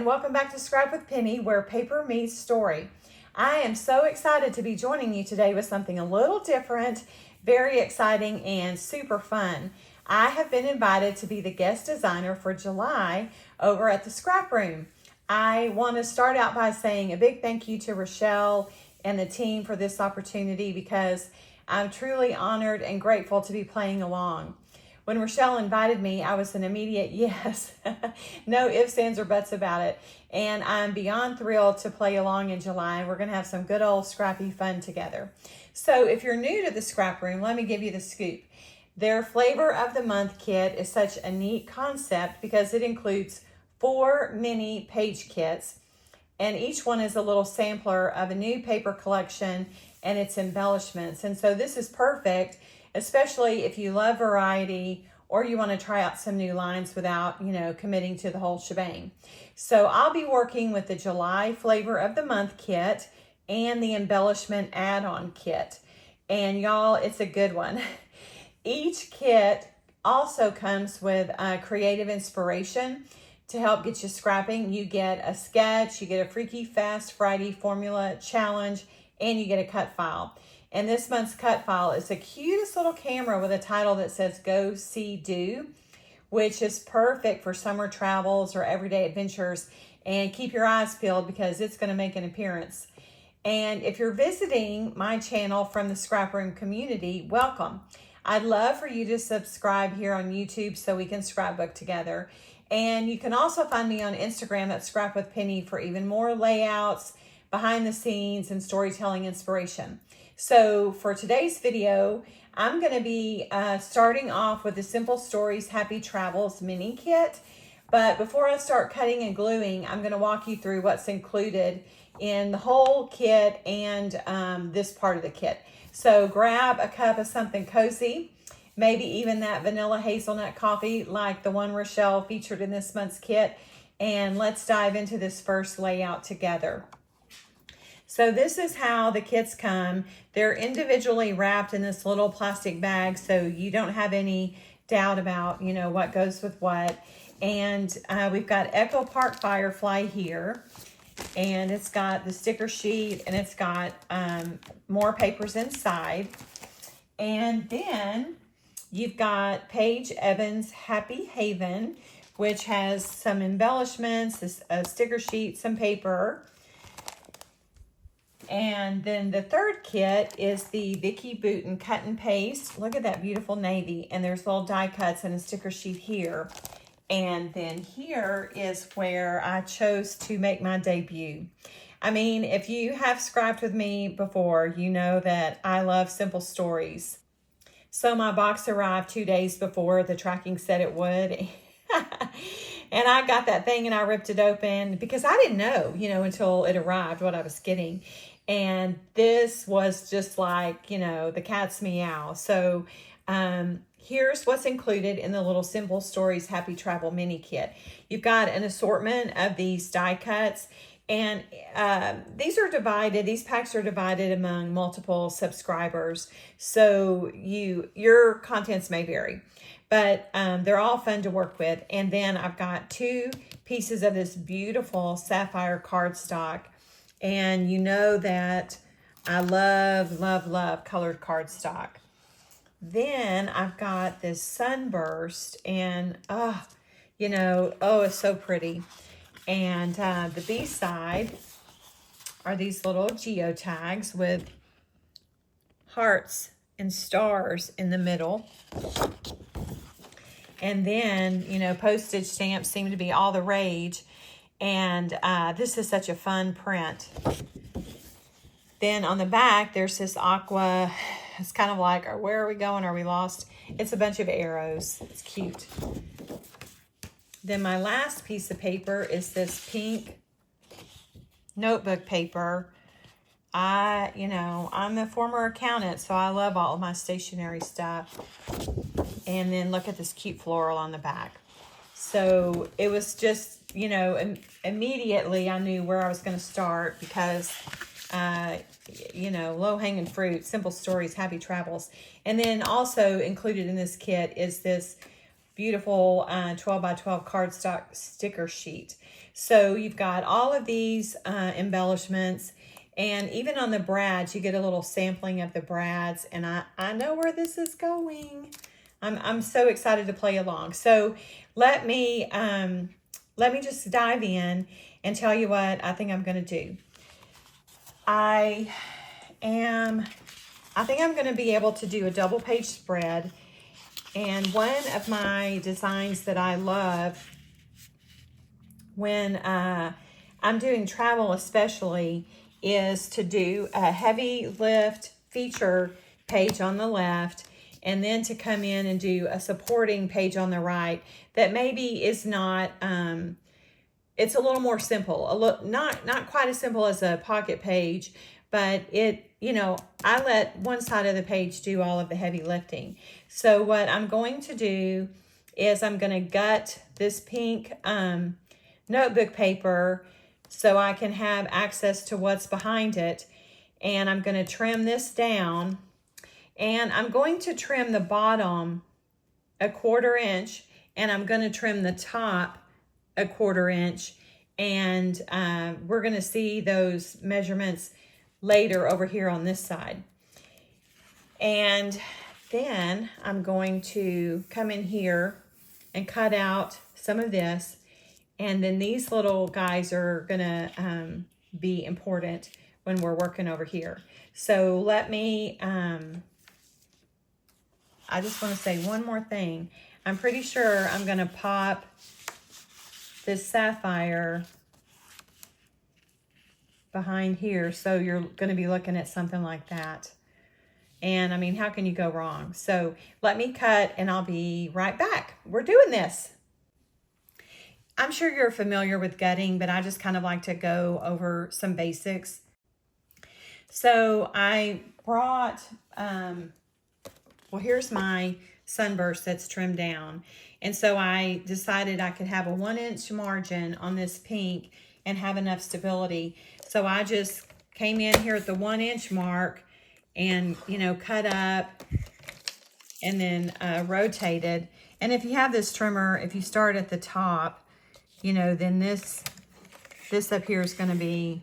and welcome back to Scrap with Penny, where paper meets story. I am so excited to be joining you today with something a little different, very exciting, and super fun. I have been invited to be the guest designer for July over at the ScrapRoom. I want to start out by saying a big thank you to Rochelle and the team for this opportunity because I'm truly honored and grateful to be playing along. When Rochelle invited me, I was an immediate yes. No ifs, ands, or buts about it. And I'm beyond thrilled to play along in July. We're going to have some good old scrappy fun together. So if you're new to the ScrapRoom, let me give you the scoop. Their Flavor of the Month kit is such a neat concept because it includes 4 mini page kits. And each one is a little sampler of a new paper collection and its embellishments. And so this is perfect, especially if you love variety or you want to try out some new lines without, committing to the whole shebang. So I'll be working with the July Flavor of the Month kit and the embellishment add-on kit. And y'all, it's a good one. Each kit also comes with creative inspiration to help get you scrapping. You get a sketch, you get a Freaky Fast Friday formula challenge, and you get a cut file. And this month's cut file is the cutest little camera with a title that says Go.See.Do, which is perfect for summer travels or everyday adventures. And keep your eyes peeled because it's going to make an appearance. And if you're visiting my channel from the ScrapRoom community, welcome. I'd love for you to subscribe here on YouTube so we can scrapbook together. And you can also find me on Instagram at Scrap with Penny for even more layouts, behind the scenes, and storytelling inspiration. So for today's video, I'm going to be starting off with the Simple Stories Happy Travels mini kit. But before I start cutting and gluing, I'm going to walk you through what's included in the whole kit and this part of the kit. So grab a cup of something cozy, maybe even that vanilla hazelnut coffee like the one Rochelle featured in this month's kit. And let's dive into this first layout together. So this is how the kits come. They're individually wrapped in this little plastic bag, so you don't have any doubt about, what goes with what. And we've got Echo Park Firefly here, and it's got the sticker sheet, and it's got more papers inside. And then you've got Paige Evans' Happy Haven, which has some embellishments, a sticker sheet, some paper. And then the third kit is the Vicky Booten Cut and Paste. Look at that beautiful navy. And there's little die cuts and a sticker sheet here. And then here is where I chose to make my debut. I mean, if you have scrapped with me before, you know that I love simple stories. So my box arrived 2 days before the tracking said it would. And I got that thing and I ripped it open because I didn't know, until it arrived what I was getting. And this was just like, the cat's meow. So here's what's included in the little Simple Stories Happy Travel mini kit. You've got an assortment of these die cuts. And these packs are divided among multiple subscribers. So your contents may vary. But they're all fun to work with. And then I've got 2 pieces of this beautiful sapphire cardstock. And you know that I love, love, love colored cardstock. Then I've got this sunburst. And, it's so pretty. And the B side are these little geotags with hearts and stars in the middle. And then, postage stamps seem to be all the rage. And this is such a fun print. Then on the back, there's this aqua. It's kind of like, where are we going? Are we lost? It's a bunch of arrows. It's cute. Then my last piece of paper is this pink notebook paper. I'm a former accountant, so I love all of my stationery stuff. And then look at this cute floral on the back. So it was just, immediately I knew where I was going to start because, low-hanging fruit, Simple Stories, Happy Travels. And then also included in this kit is this beautiful 12 by 12 cardstock sticker sheet. So you've got all of these embellishments, and even on the brads, you get a little sampling of the brads, and I know where this is going. I'm so excited to play along. So let me just dive in and tell you what I think I'm going to do. I think I'm going to be able to do a double page spread. And one of my designs that I love when I'm doing travel especially is to do a heavy lift feature page on the left, and then to come in and do a supporting page on the right that maybe is not, it's a little more simple, not quite as simple as a pocket page, but I let one side of the page do all of the heavy lifting. So what I'm going to do is I'm going to gut this pink notebook paper so I can have access to what's behind it. And I'm going to trim this down, and I'm going to trim the bottom 1/4 inch, and I'm going to trim the top 1/4 inch. And we're going to see those measurements later over here on this side. And then I'm going to come in here and cut out some of this. And then these little guys are gonna be important when we're working over here. So let me, I just wanna say one more thing. I'm pretty sure I'm gonna pop this sapphire behind here. So you're gonna be looking at something like that. And I mean, how can you go wrong? So let me cut and I'll be right back. We're doing this. I'm sure you're familiar with gutting, but I just kind of like to go over some basics. So I brought, well, here's my sunburst that's trimmed down. And so I decided I could have a 1-inch margin on this pink and have enough stability. So I just came in here at the 1-inch mark and, cut up and then rotated. And if you have this trimmer, if you start at the top, then this up here is going to be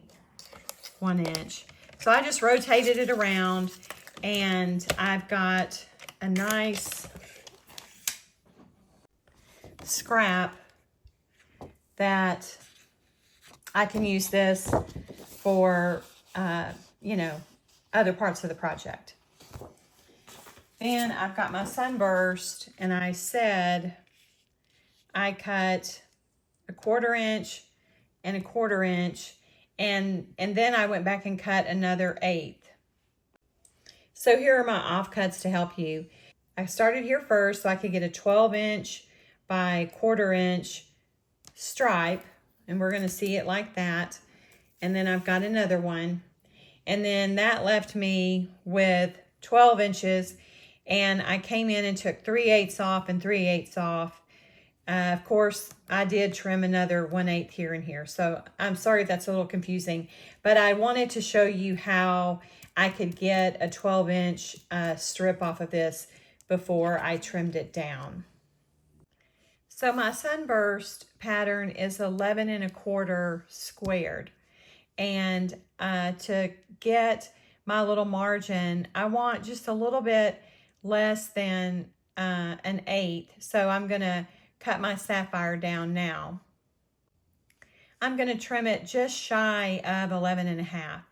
1 inch. So I just rotated it around, and I've got a nice scrap that I can use this for, other parts of the project. Then I've got my sunburst, and I said I cut 1/4 inch and 1/4 inch, and then I went back and cut another 1/8. So here are my offcuts to help you. I started here first so I could get a 12-inch by 1/4 inch stripe, and we're going to see it like that. And then I've got another one, and then that left me with 12 inches, and I came in and took 3/8 off and 3/8 off. Of course, I did trim another 1/8 here and here. So I'm sorry if that's a little confusing, but I wanted to show you how I could get a 12-inch strip off of this before I trimmed it down. So my sunburst pattern is 11 1/4 squared. And to get my little margin, I want just a little bit less than an 1/8. So I'm going to cut my sapphire down now. I'm going to trim it just shy of 11 1/2.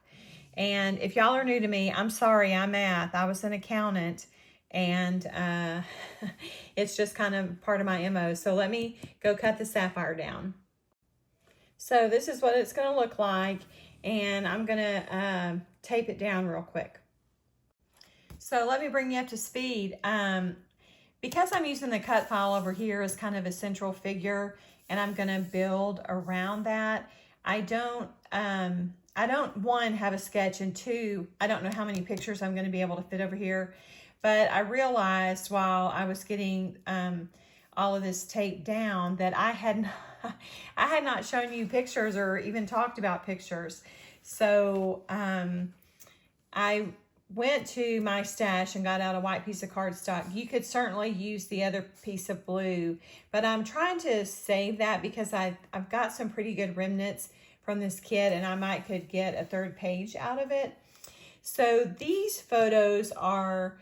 And if y'all are new to me, I'm sorry, I'm math. I was an accountant, and it's just kind of part of my MO. So let me go cut the sapphire down. So this is what it's going to look like, and I'm going to tape it down real quick. So let me bring you up to speed. Because I'm using the cut file over here as kind of a central figure, and I'm going to build around that, I don't, one, have a sketch, and two, I don't know how many pictures I'm going to be able to fit over here. But I realized while I was getting all of this taped down that I had not shown you pictures or even talked about pictures. So I went to my stash and got out a white piece of cardstock. You could certainly use the other piece of blue, but I'm trying to save that because I've got some pretty good remnants from this kit, and I could get a third page out of it. So these photos are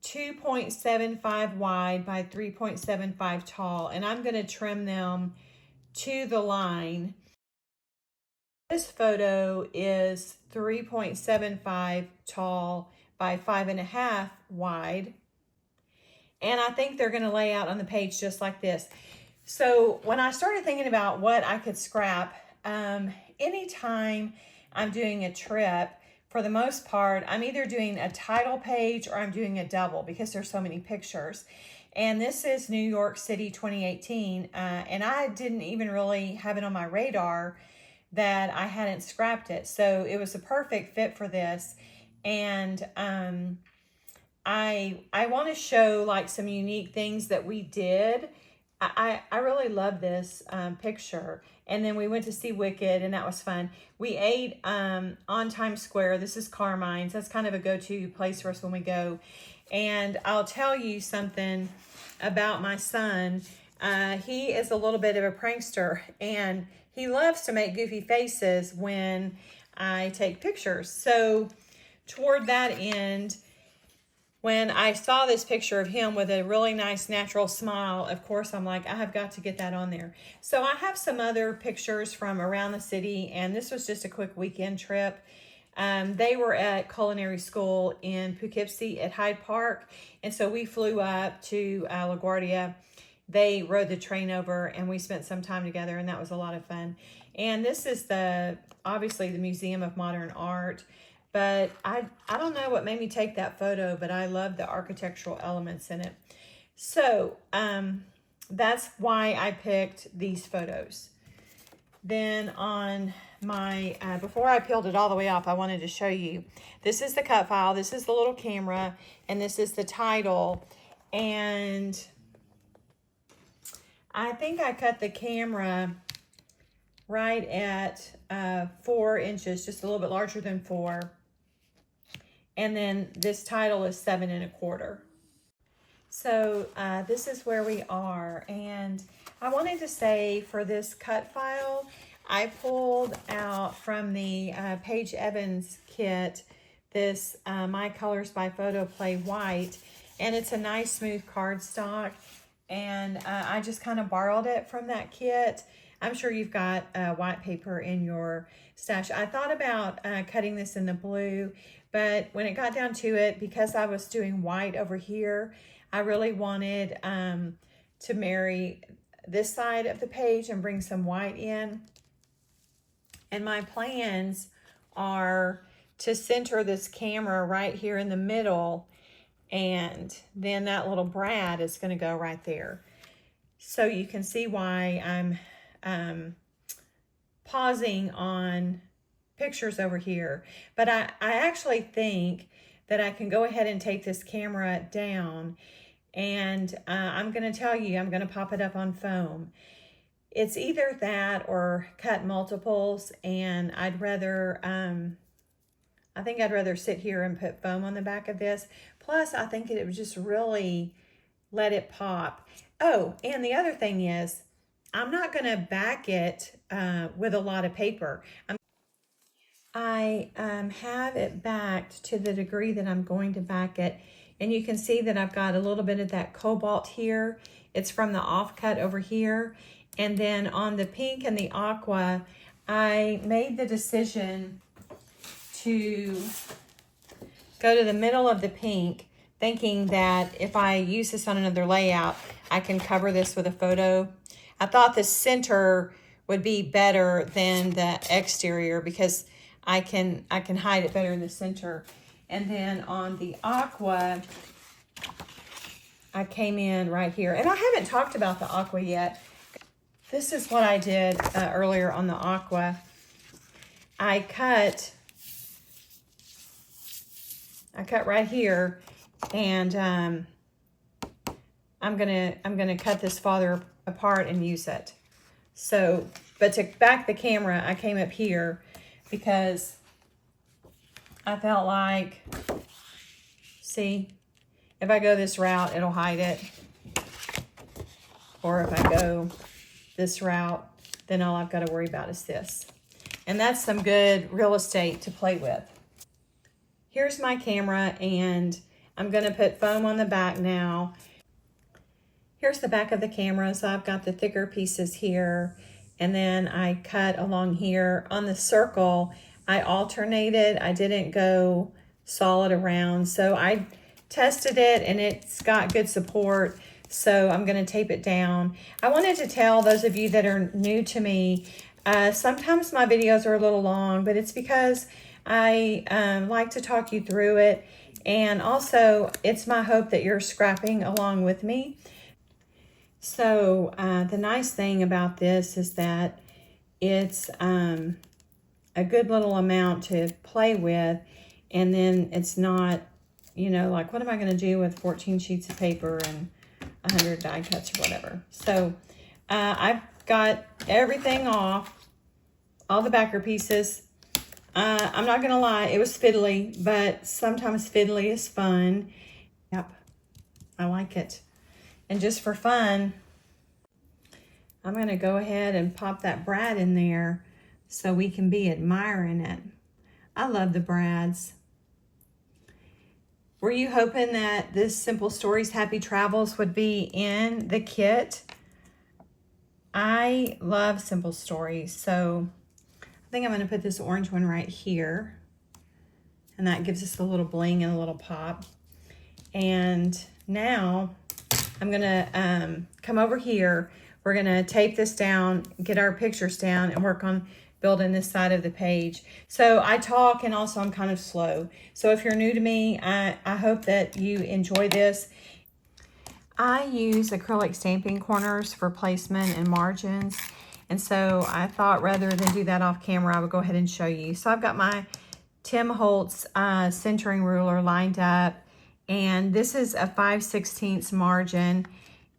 2.75 wide by 3.75 tall, and I'm going to trim them to the line. This photo is 3.75 tall by 5.5 wide, and I think they're going to lay out on the page just like this. So when I started thinking about what I could scrap, anytime I'm doing a trip, for the most part, I'm either doing a title page or I'm doing a double because there's so many pictures. And this is New York City 2018, and I didn't even really have it on my radar that I hadn't scrapped it. So it was a perfect fit for this. And I want to show like some unique things that we did. I really love this picture. And then we went to see Wicked, and that was fun. We ate on Times Square. This is Carmine's. That's kind of a go-to place for us when we go. And I'll tell you something about my son. He is a little bit of a prankster, and he loves to make goofy faces when I take pictures. So toward that end, when I saw this picture of him with a really nice natural smile, of course, I'm like, I have got to get that on there. So I have some other pictures from around the city, and this was just a quick weekend trip. They were at culinary school in Poughkeepsie at Hyde Park, and so we flew up to LaGuardia. They rode the train over, and we spent some time together, and that was a lot of fun. And this is obviously the Museum of Modern Art. But I don't know what made me take that photo, but I love the architectural elements in it. So that's why I picked these photos. Then on my, before I peeled it all the way off, I wanted to show you. This is the cut file, this is the little camera, and this is the title. And I think I cut the camera right at 4 inches, just a little bit larger than 4. And then this title is 7 1/4. So this is where we are. And I wanted to say for this cut file, I pulled out from the Paige Evans kit this My Colors by Photo Play White. And it's a nice smooth cardstock. And I just kind of borrowed it from that kit. I'm sure you've got white paper in your stash. I thought about cutting this in the blue, but when it got down to it, because I was doing white over here, I really wanted to marry this side of the page and bring some white in. And my plans are to center this camera right here in the middle, and then that little brad is going to go right there. So you can see why I'm pausing on pictures over here. But I actually think that I can go ahead and take this camera down, and I'm going to tell you, I'm going to pop it up on foam. It's either that or cut multiples, and I'd rather, I think I'd rather sit here and put foam on the back of this. Plus, I think it would just really let it pop. Oh, and the other thing is, I'm not going to back it with a lot of paper. I have it backed to the degree that I'm going to back it. And you can see that I've got a little bit of that cobalt here. It's from the offcut over here. And then on the pink and the aqua, I made the decision to go to the middle of the pink, thinking that if I use this on another layout, I can cover this with a photo. I thought the center would be better than the exterior because I can hide it better in the center. And then on the aqua, I came in right here. And I haven't talked about the aqua yet. This is what I did earlier on the aqua. I cut right here, and I'm gonna cut this farther apart and use it. So, but to back the camera, I came up here because I felt like See, if I go this route, it'll hide it. Or if I go this route, then all I've got to worry about is this. And that's some good real estate to play with. Here's my camera, and I'm going to put foam on the back now. Here's the back of the camera. So I've got the thicker pieces here, and then I cut along here. On the circle, I alternated. I didn't go solid around. So I tested it, and it's got good support. So I'm going to tape it down. I wanted to tell those of you that are new to me, sometimes my videos are a little long, but it's because I like to talk you through it. And also, it's my hope that you're scrapping along with me. So the nice thing about this is that it's a good little amount to play with. And then it's not, you know, like, what am I going to do with 14 sheets of paper and 100 die cuts or whatever. So I've got everything off, all the backer pieces. I'm not gonna lie, it was fiddly, but sometimes fiddly is fun. Yep, I like it. And just for fun, I'm gonna go ahead and pop that brad in there so we can be admiring it. I love the brads. Were you hoping that this Simple Stories Happy Travels would be in the kit? I love Simple Stories, so I think I'm going to put this orange one right here. And that gives us a little bling and a little pop. And now I'm going to come over here. We're going to tape this down, get our pictures down, and work on building this side of the page. So I talk, and also I'm kind of slow. So if you're new to me, I hope that you enjoy this. I use acrylic stamping corners for placement and margins. And so I thought rather than do that off camera, I would go ahead and show you. So I've got my Tim Holtz centering ruler lined up. And this is a 5/16 margin.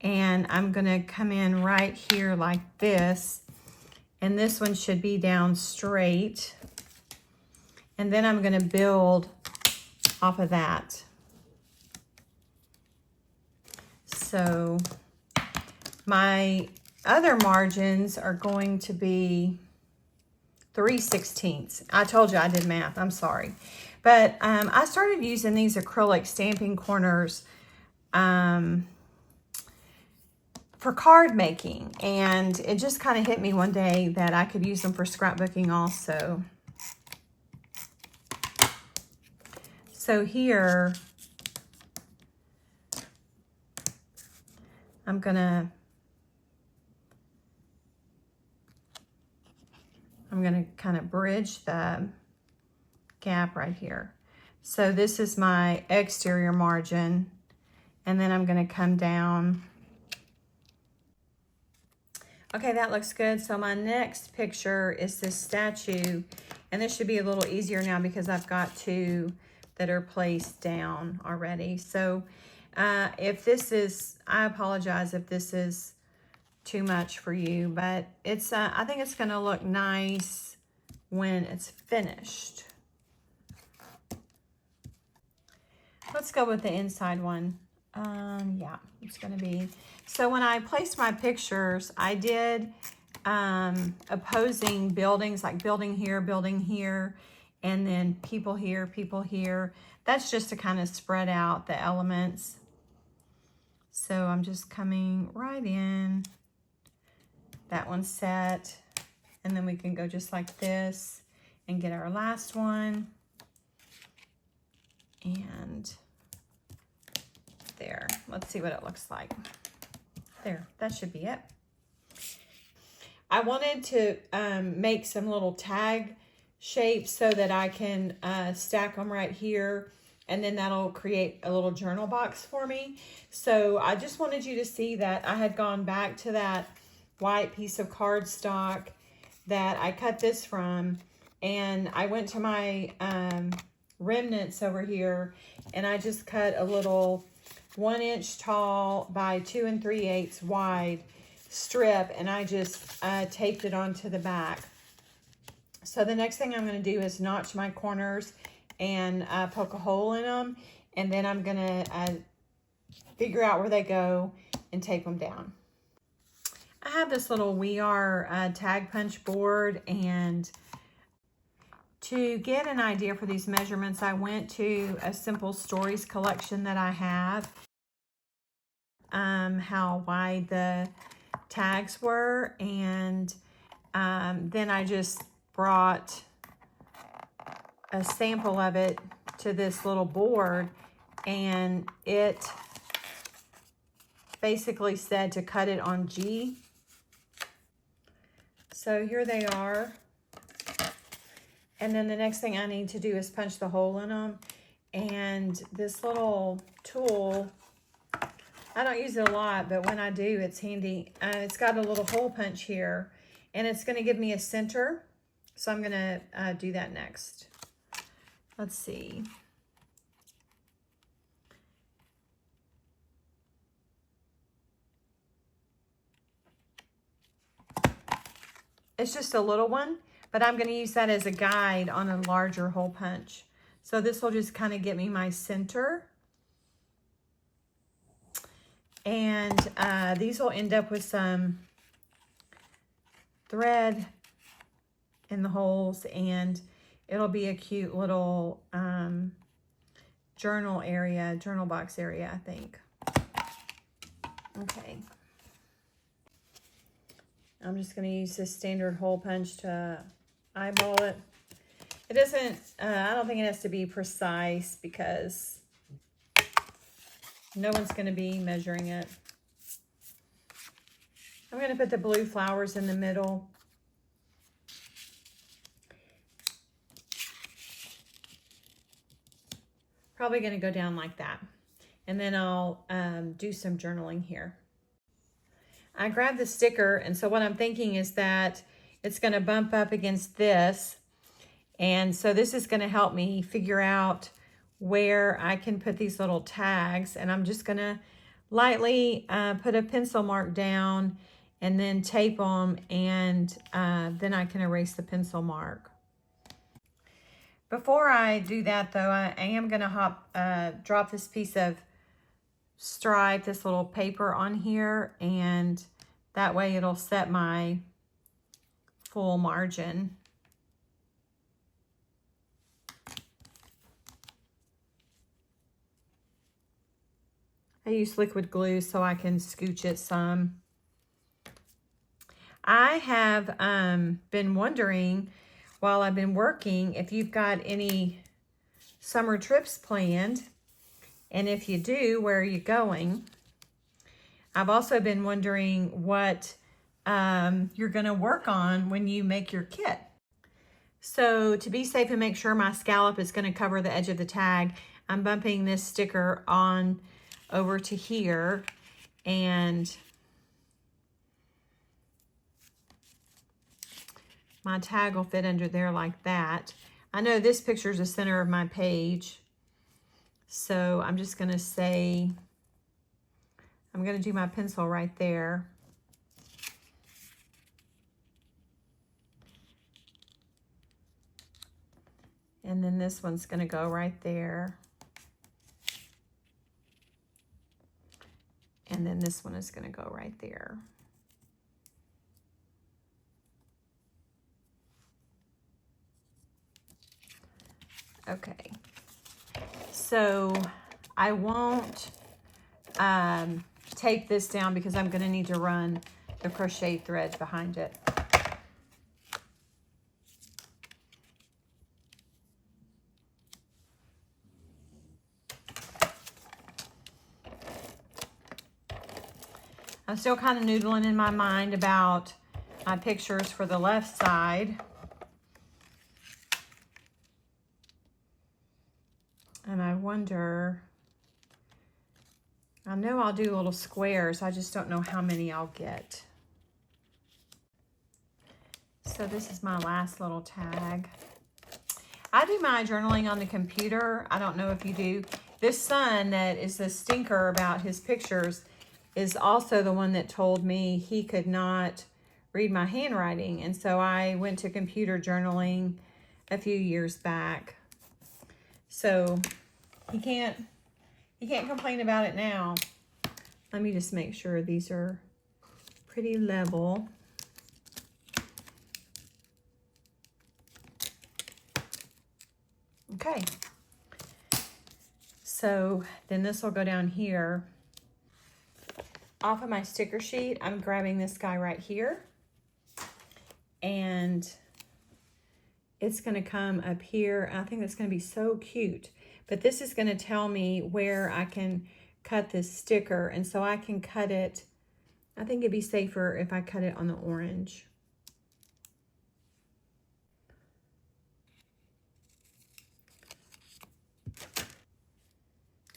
And I'm going to come in right here like this. And this one should be down straight. And then I'm going to build off of that. So my other margins are going to be 3/16. I told you I did math. I'm sorry. But I started using these acrylic stamping corners for card making, and it just kind of hit me one day that I could use them for scrapbooking also. So here I'm gonna kind of bridge the gap right here. So this is my exterior margin, and then I'm gonna come down. Okay, that looks good. So my next picture is this statue, and this should be a little easier now because I've got two that are placed down already. So if this is, I apologize if this is too much for you, but it's I think it's gonna look nice when it's finished. Let's go with the inside one. Yeah, it's gonna be. So when I placed my pictures, I did opposing buildings, like building here, and then people here. That's just to kind of spread out the elements. So I'm just coming right in. That one's set. And then we can go just like this and get our last one. And there, let's see what it looks like. There, that should be it. I wanted to make some little tag shapes so that I can stack them right here, and then that'll create a little journal box for me. So I just wanted you to see that I had gone back to that white piece of cardstock that I cut this from, and I went to my remnants over here, and I just cut a little 1 inch tall by 2 3/8 wide strip, and I just taped it onto the back. So the next thing I'm going to do is notch my corners and poke a hole in them, and then I'm gonna figure out where they go and tape them down. I have this little We Are tag punch board, and to get an idea for these measurements, I went to a Simple Stories collection that I have, how wide the tags were, and then I just brought a sample of it to this little board, and it basically said to cut it on G. So here they are. And then the next thing I need to do is punch the hole in them. And this little tool, I don't use it a lot, but when I do, it's handy. It's got a little hole punch here, and it's going to give me a center. So I'm going to do that next. Let's see. It's just a little one, but I'm going to use that as a guide on a larger hole punch. So this will just kind of get me my center. And these will end up with some thread in the holes, and it'll be a cute little journal box area, I think. Okay. I'm just going to use this standard hole punch to eyeball it. It doesn't, I don't think it has to be precise because no one's going to be measuring it. I'm going to put the blue flowers in the middle. Probably going to go down like that. And then I'll do some journaling here. I grabbed the sticker, and so what I'm thinking is that it's going to bump up against this. And so this is going to help me figure out where I can put these little tags. And I'm just going to lightly put a pencil mark down and then tape them, and then I can erase the pencil mark. Before I do that though, I am going to drop this piece of stripe, this little paper on here, and that way it'll set my full margin. I use liquid glue so I can scooch it some. I have been wondering while I've been working if you've got any summer trips planned. And if you do, where are you going? I've also been wondering what you're going to work on when you make your kit. So to be safe and make sure my scallop is going to cover the edge of the tag, I'm bumping this sticker on over to here, and my tag will fit under there like that. I know this picture is the center of my page. So I'm just going to say, I'm going to do my pencil right there. And then this one's going to go right there. And then this one is going to go right there. Okay. So I won't tape this down because I'm going to need to run the crochet thread behind it. I'm still kind of noodling in my mind about my pictures for the left side. And I wonder, I know I'll do little squares, I just don't know how many I'll get. So this is my last little tag. I do my journaling on the computer. I don't know if you do. This son that is the stinker about his pictures is also the one that told me he could not read my handwriting. And so I went to computer journaling a few years back. So he can't You can't complain about it now. Let me just make sure these are pretty level. Okay. So then this will go down here. Off of my sticker sheet, I'm grabbing this guy right here. And it's going to come up here. I think that's going to be so cute. But this is going to tell me where I can cut this sticker. And so I can cut it. I think it'd be safer if I cut it on the orange.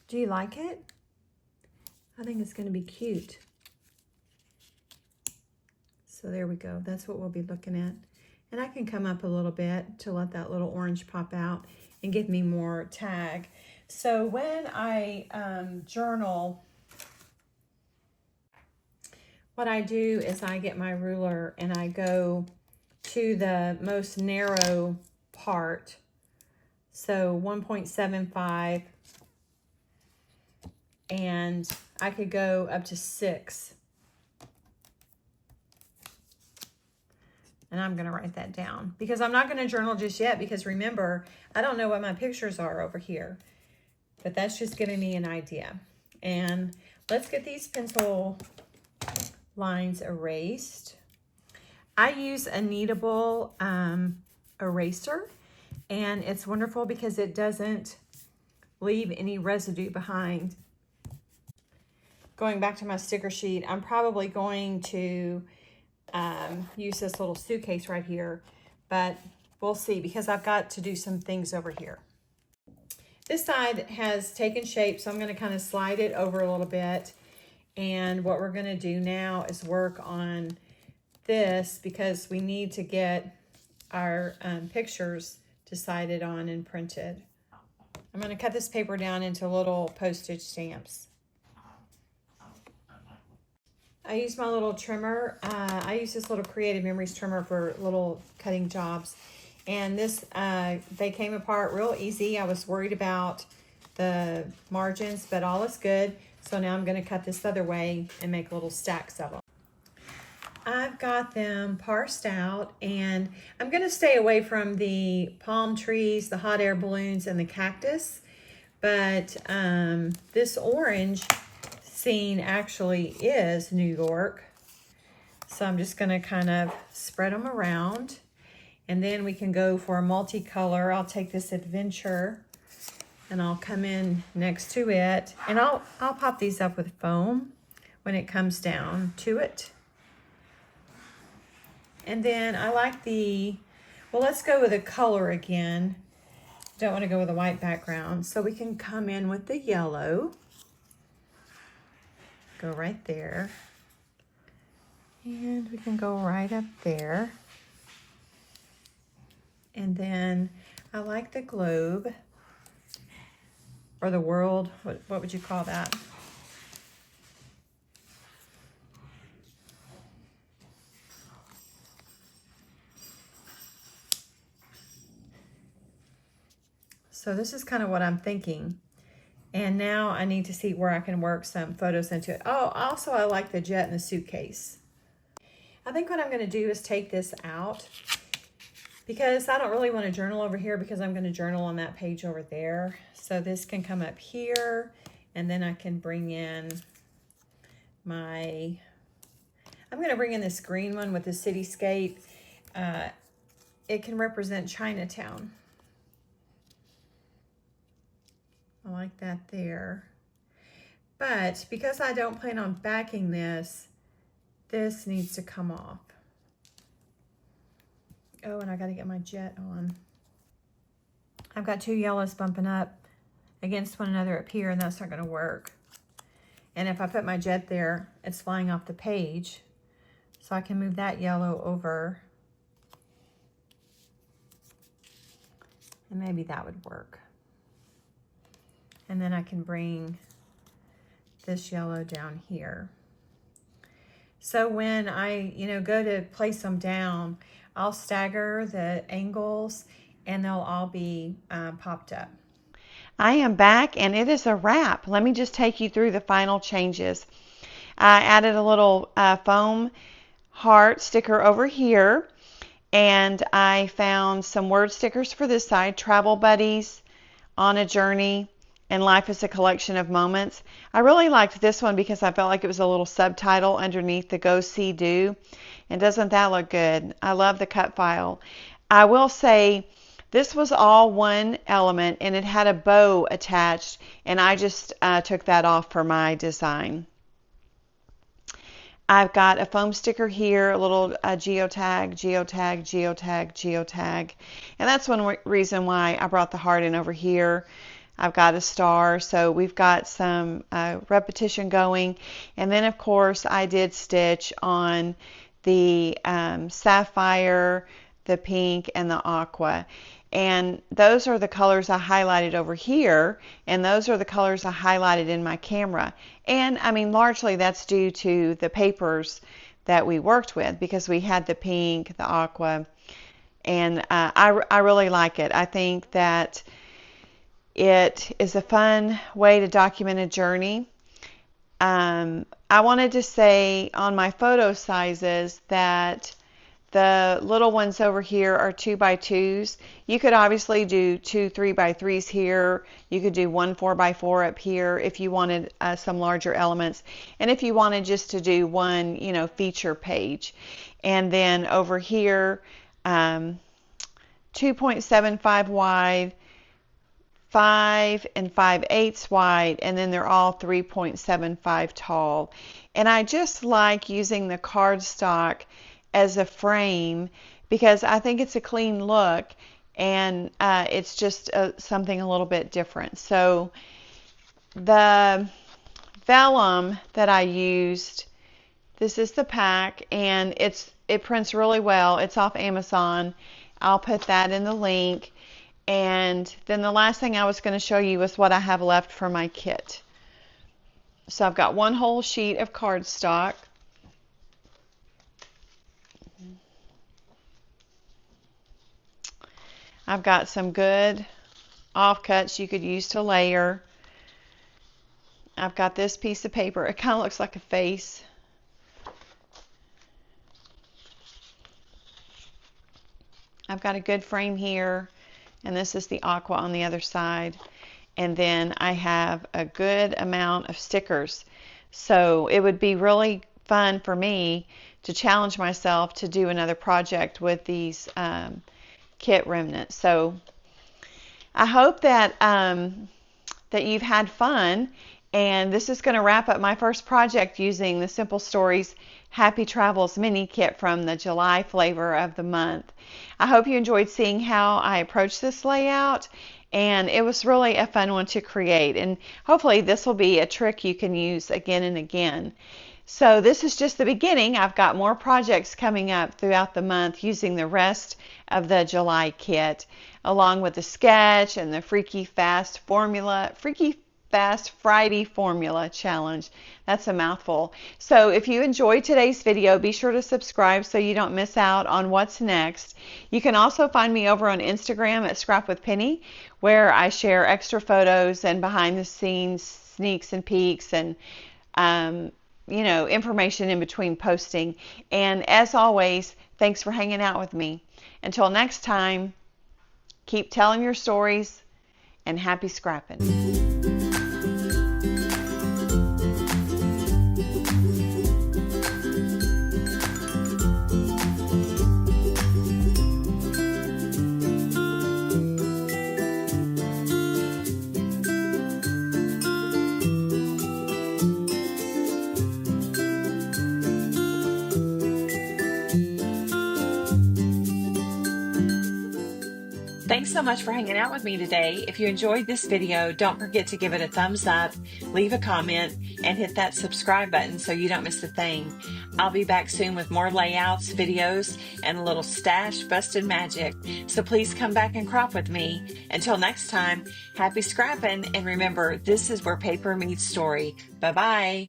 Do you like it? I think it's going to be cute. So there we go. That's what we'll be looking at. And I can come up a little bit to let that little orange pop out and give me more tag. So when I journal, what I do is I get my ruler and I go to the most narrow part. So 1.75, and I could go up to 6. And I'm going to write that down because I'm not going to journal just yet, because remember, I don't know what my pictures are over here, but that's just giving me an idea. And let's get these pencil lines erased. I use a kneadable eraser, and it's wonderful because it doesn't leave any residue behind. Going back to my sticker sheet, I'm probably going to use this little suitcase right here, but we'll see because I've got to do some things over here. This side has taken shape, so I'm going to kind of slide it over a little bit. And what we're going to do now is work on this because we need to get our pictures decided on and printed. I'm going to cut this paper down into little postage stamps. I use my little trimmer. I use this little Creative Memories trimmer for little cutting jobs. And this, they came apart real easy. I was worried about the margins, but all is good. So now I'm going to cut this other way and make little stacks of them. I've got them parsed out, and I'm going to stay away from the palm trees, the hot air balloons, and the cactus. But this orange scene actually is New York. So I'm just going to kind of spread them around. And then we can go for a multicolor. I'll take this adventure and I'll come in next to it. And I'll pop these up with foam when it comes down to it. And then I like well, let's go with a color again. Don't want to go with a white background. So we can come in with the yellow. Go right there. And we can go right up there. And then I like the globe, or the world. What would you call that? So this is kind of what I'm thinking. And now I need to see where I can work some photos into it. Oh, also I like the jet in the suitcase. I think what I'm going to do is take this out because I don't really want to journal over here because I'm going to journal on that page over there. So this can come up here, and then I can bring in I'm going to bring in this green one with the cityscape. It can represent Chinatown. I like that there. But because I don't plan on backing this needs to come off. Oh, and I got to get my jet on. I've got two yellows bumping up against one another up here, and that's not going to work. And if I put my jet there, it's flying off the page. So I can move that yellow over. And maybe that would work. And then I can bring this yellow down here. So when I, go to place them down, I'll stagger the angles and they'll all be popped up. I am back and it is a wrap. Let me just take you through the final changes. I added a little foam heart sticker over here, and I found some word stickers for this side: travel buddies, on a journey, and life is a collection of moments. I really liked this one because I felt like it was a little subtitle underneath the Go.See.Do. And doesn't that look good? I love the cut file. I will say this was all one element and it had a bow attached, and I just took that off for my design. I've got a foam sticker here, a little geotag, geotag, geotag, geotag. And that's one reason why I brought the heart in over here. I've got a star, so we've got some repetition going. And then, of course, I did stitch on the sapphire, the pink, and the aqua. And those are the colors I highlighted over here, and those are the colors I highlighted in my camera. And I mean, largely that's due to the papers that we worked with, because we had the pink, the aqua, and I really like it. I think that it is a fun way to document a journey. I wanted to say on my photo sizes that the little ones over here are 2x2s. You could obviously do 2 3x3s here. You could do 1 4x4 up here if you wanted some larger elements, and if you wanted just to do one, feature page. And then over here, 2.75 wide, 5 5/8 wide, and then they're all 3.75 tall. And I just like using the cardstock as a frame because I think it's a clean look, and it's just something a little bit different. So the vellum that I used, this is the pack, and it prints really well. It's off Amazon. I'll put that in the link. And then the last thing I was going to show you is what I have left for my kit. So I've got one whole sheet of cardstock. I've got some good offcuts you could use to layer. I've got this piece of paper. It kind of looks like a face. I've got a good frame here, and this is the aqua on the other side. And then I have a good amount of stickers. So it would be really fun for me to challenge myself to do another project with these kit remnants. So I hope that that you've had fun, and this is going to wrap up my first project using the Simple Stories Happy Travels mini kit from the July flavor of the month. I hope you enjoyed seeing how I approached this layout, and it was really a fun one to create, and hopefully this will be a trick you can use again and again. So this is just the beginning. I've got more projects coming up throughout the month using the rest of the July kit, along with the sketch and the Freaky Fast Friday formula challenge. That's a mouthful. So if you enjoyed today's video, be sure to subscribe so you don't miss out on what's next. You can also find me over on Instagram at Scrap with Penny, where I share extra photos and behind the scenes sneaks and peeks and information in between posting. And as always, thanks for hanging out with me. Until next time, keep telling your stories and happy scrapping. Thanks so much for hanging out with me today. If you enjoyed this video, don't forget to give it a thumbs up, leave a comment, and hit that subscribe button so you don't miss a thing. I'll be back soon with more layouts, videos, and a little stash busted magic. So please come back and crop with me. Until next time, happy scrapping, and remember, this is where paper meets story. Bye-bye.